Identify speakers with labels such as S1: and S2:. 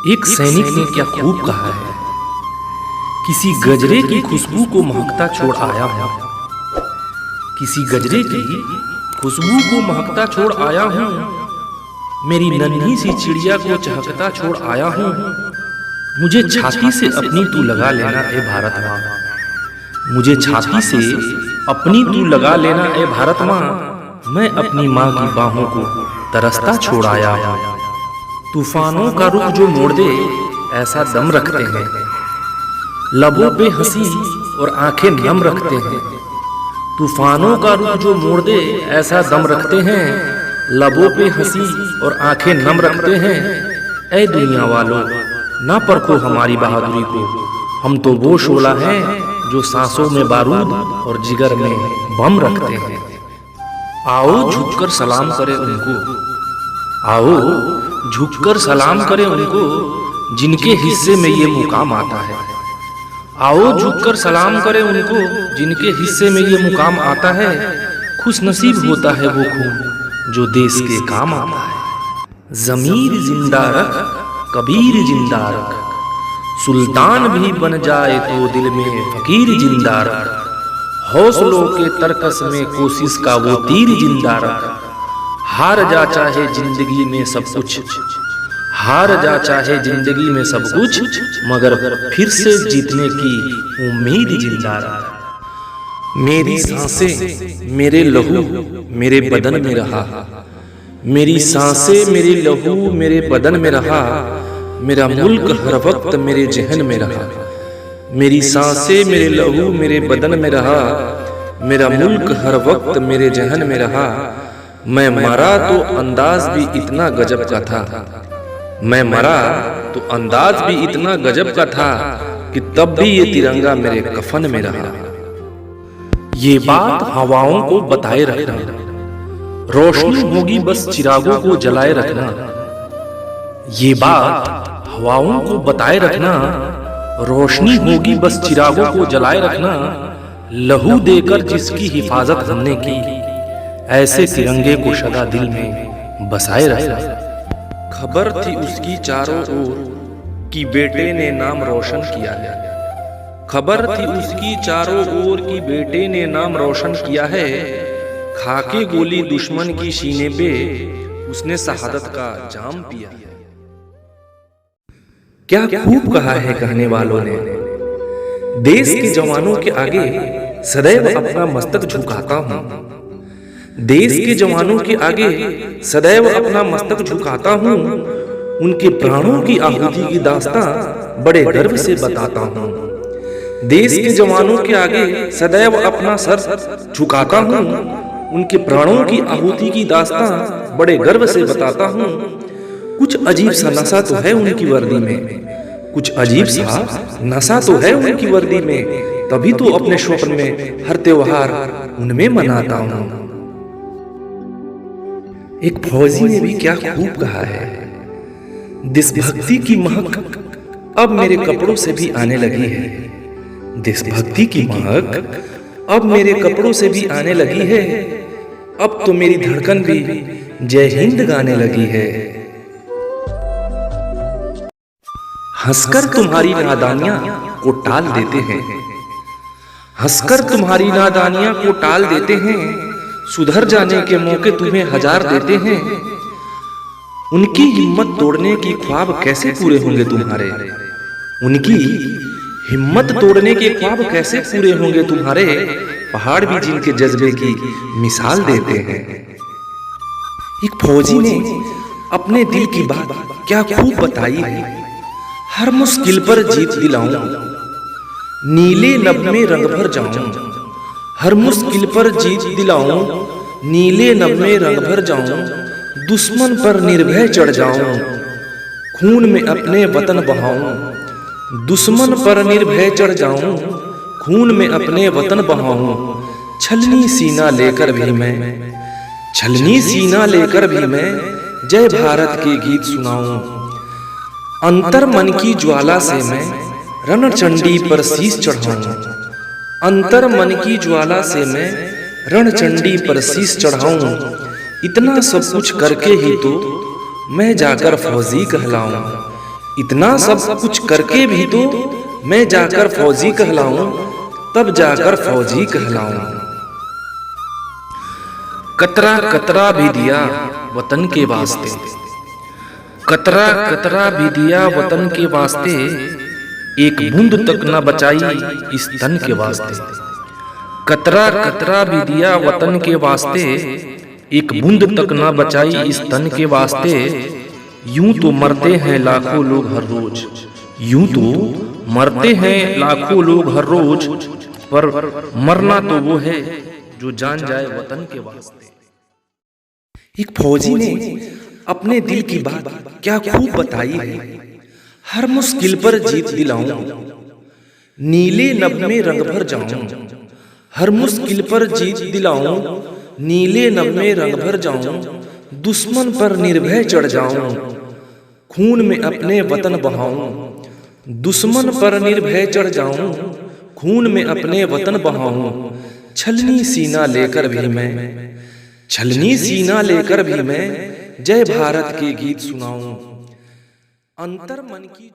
S1: एक सैनिक ने क्या खूब कहा है, किसी गजरे की खुशबू को महकता छोड़ आया हूँ। किसी गजरे की खुशबू को महकता छोड़ आया हूँ। मेरी नन्ही सी चिड़िया को चहकता छोड़ आया हूँ। मुझे छाती से अपनी तू लगा लेना ए भारत माँ। मुझे छाती से अपनी तू लगा लेना ए भारत माँ। मैं अपनी माँ की बाहों को तरसता छोड़ आया हूँ। तूफानों का रुख जो मोड़ दे ऐसा दम रखते हैं। लबों पे हंसी और आंखें नम रखते हैं। तूफानों का रुख जो मोड़ दे ऐसा दम रखते हैं। लबों पे हंसी और आंखें नम रखते हैं। ऐ दुनिया वालों, ना परखो हमारी बहादुरी को। हम तो वो शोला हैं जो सांसों में बारूद और जिगर में बम रखते हैं। आओ झुककर सलाम करें उनको। आओ झुककर सलाम करें उनको जिनके हिस्से में ये मुकाम आता है। आओ झुककर सलाम करें उनको जिनके हिस्से में ये मुकाम आता है। खुश नसीब होता है वो खून जो देश के काम आता है। ज़मीर जिंदा रख, कबीर जिंदा रख। सुल्तान भी बन जाए तो दिल में फकीर जिंदा रख। हौसलों के तरकस में कोशिश का वो तीर जिंदा रख। हार जा चाहे जिंदगी में सब कुछ, हार जा चाहे जिंदगी में सब कुछ, मगर फिर से जीतने की उम्मीद जिंदा रख। मेरी सांसें मेरे लहू मेरे बदन में रहा। मेरी सांसें मेरे लहू मेरे बदन में रहा। मेरा मुल्क हर वक्त मेरे जहन में रहा। मेरी सांसें मेरे लहू मेरे बदन में रहा। मेरा मुल्क हर वक्त मेरे जहन में रहा। मैं मरा तो अंदाज भी इतना गजब का था। मैं मरा तो अंदाज भी इतना गजब का था कि तब भी ये तिरंगा मेरे कफन में रहा। ये बात हवाओं को बताए रखना, रोशनी होगी बस चिरागों को जलाए रखना। ये बात हवाओं को बताए रखना, रोशनी होगी बस चिरागों को जलाए रखना। लहू देकर जिसकी हिफाजत हमने की, ऐसे तिरंगे को सदा दिल में बसाए रखना। खबर थी उसकी चारों ओर कि बेटे ने नाम रोशन किया है। खबर थी उसकी चारों ओर कि बेटे ने नाम रोशन किया है। खाके गोली दुश्मन की सीने पे उसने शहादत का जाम पिया है। क्या खूब कहा है कहने वालों ने। देश के जवानों के आगे सदैव अपना मस्तक झुकाता हूँ। देश के जवानों के आगे सदैव अपना मस्तक झुकाता हूँ। उनके प्राणों की आहुति की दास्तां बड़े गर्व से बताता हूँ। देश के जवानों के आगे सदैव अपना सर झुकाता हूँ। उनके प्राणों की आहुति की दास्तां बड़े गर्व से बताता हूँ। कुछ अजीब सा नशा तो है उनकी वर्दी में। कुछ अजीब सा नशा तो है उनकी वर्दी में। तभी तो अपने शौक में हर त्योहार उनमें मनाता हूँ। एक फौजी ने भी क्या खूब कहा है। देशभक्ति की महक अब मेरे कपड़ों से भी आने लगी है। देशभक्ति की महक अब मेरे कपड़ों से भी आने लगी है। अब तो मेरी धड़कन भी जय हिंद गाने लगी है। हंसकर तुम्हारी नादानियां को टाल देते हैं। हंसकर तुम्हारी नादानियां को टाल देते हैं। सुधर जाने के मौके तुम्हें हजार देते हैं। उनकी हिम्मत तोड़ने की ख्वाब कैसे पूरे होंगे तुम्हारे। उनकी हिम्मत तोड़ने के ख्वाब कैसे पूरे होंगे तुम्हारे। पहाड़ भी जिनके जज्बे की मिसाल देते हैं। एक फौजी ने अपने दिल की बात क्या खूब बताई है। हर मुश्किल पर जीत दिलाऊं, नीले नभ में रंग भर जाऊं। हर मुश्किल पर जीत दिलाऊं, नीले नभ में रंग भर जाऊं। दुश्मन पर निर्भय चढ़ जाऊं, खून में अपने वतन बहाऊं। दुश्मन पर निर्भय चढ़ जाऊं, खून में अपने वतन बहाऊं। छलनी सीना लेकर भी मैं, छलनी सीना लेकर भी मैं जय भारत के गीत सुनाऊं। अंतर मन की ज्वाला से मैं रणचंडी पर शीश चढ़ाऊं। अंतर मन की ज्वाला से मैं रणचंडी पर शीश चढ़ाऊं। इतना सब कुछ करके ही तो मैं जाकर फौजी कहलाऊं। इतना सब कुछ करके भी तो मैं जाकर फौजी कहलाऊं, तब जाकर फौजी कहलाऊं। कतरा कतरा भी दिया वतन के वास्ते, कतरा कतरा भी दिया वतन के वास्ते, एक बूंद तक न बचाई इस तन के वास्ते। कतरा कतरा भी दिया वतन के वास्ते, एक बूंद तक न बचाई इस तन के वास्ते। यूं तो मरते हैं लाखों लोग हर रोज, यूं तो मरते हैं लाखों लोग हर रोज, पर मरना तो वो है जो जान जाए वतन के वास्ते। एक फौजी ने अपने दिल की बात क्या खूब बताई है। हर मुश्किल पर जीत दिलाऊं, नीले नभ में रंग भर जाऊं। हर मुश्किल पर जीत दिलाऊं, नीले नभ में रंग भर जाऊं। दुश्मन पर निर्भय चढ़ जाऊं, खून में अपने वतन बहाऊं। दुश्मन पर निर्भय चढ़ जाऊं, खून में अपने वतन बहाऊं। छलनी सीना लेकर भी मैं, छलनी सीना लेकर भी मैं, जय भारत के गीत सुनाऊं। अंतर मन की